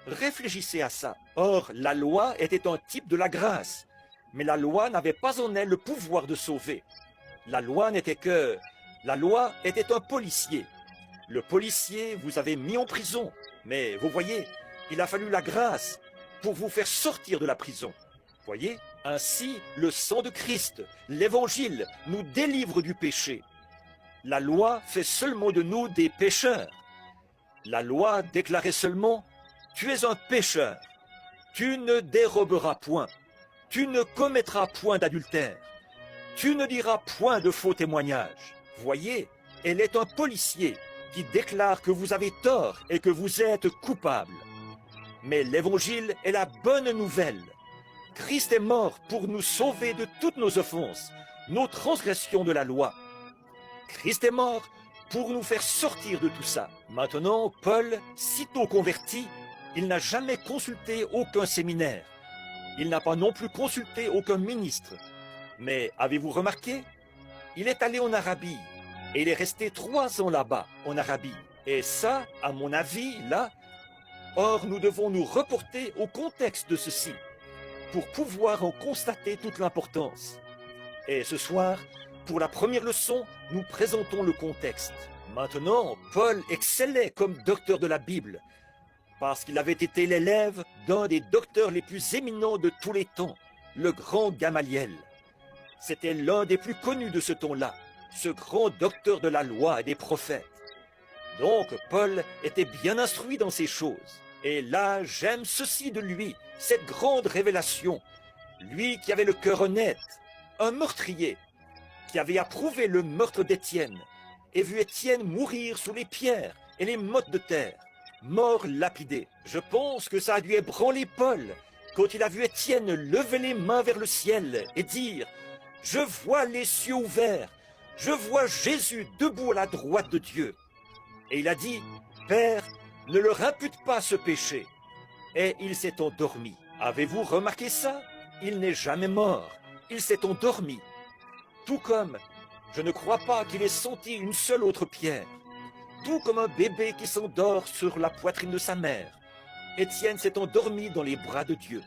Réfléchissez à ça. Or, la loi était un type de la grâce. Mais la loi n'avait pas en elle le pouvoir de sauver. La loi n'était que... La loi était un policier. Le policier vous avait mis en prison. Mais vous voyez, il a fallu la grâce pour vous faire sortir de la prison. Voyez? Ainsi, le sang de Christ, l'évangile, nous délivre du péché. La loi fait seulement de nous des pécheurs. La loi déclarait seulement « Tu es un pécheur, tu ne déroberas point, tu ne commettras point d'adultère, tu ne diras point de faux témoignages. » Voyez, elle est un policier qui déclare que vous avez tort et que vous êtes coupable. Mais l'évangile est la bonne nouvelle. Christ est mort pour nous sauver de toutes nos offenses, nos transgressions de la loi. Christ est mort pour nous faire sortir de tout ça. Maintenant, Paul, sitôt converti, il n'a jamais consulté aucun séminaire. Il n'a pas non plus consulté aucun ministre. Mais avez-vous remarqué? Il est allé en Arabie et il est resté 3 ans là-bas, en Arabie. Et ça, à mon avis, là, or nous devons nous reporter au contexte de ceci pour pouvoir en constater toute l'importance. Et ce soir, pour la première leçon, nous présentons le contexte. Maintenant, Paul excellait comme docteur de la Bible, parce qu'il avait été l'élève d'un des docteurs les plus éminents de tous les temps, le grand Gamaliel. C'était l'un des plus connus de ce temps-là, ce grand docteur de la loi et des prophètes. Donc, Paul était bien instruit dans ces choses. Et là, j'aime ceci de lui, cette grande révélation. Lui qui avait le cœur honnête, un meurtrier, qui avait approuvé le meurtre d'Étienne, et vu Étienne mourir sous les pierres et les mottes de terre, mort lapidé. Je pense que ça a dû ébranler Paul, quand il a vu Étienne lever les mains vers le ciel et dire « Je vois les cieux ouverts, je vois Jésus debout à la droite de Dieu. » Et il a dit « Père, ne leur impute pas ce péché. » Et il s'est endormi. Avez-vous remarqué ça? Il n'est jamais mort. Il s'est endormi. Tout comme, je ne crois pas qu'il ait senti une seule autre pierre. Tout comme un bébé qui s'endort sur la poitrine de sa mère. Étienne s'est endormi dans les bras de Dieu.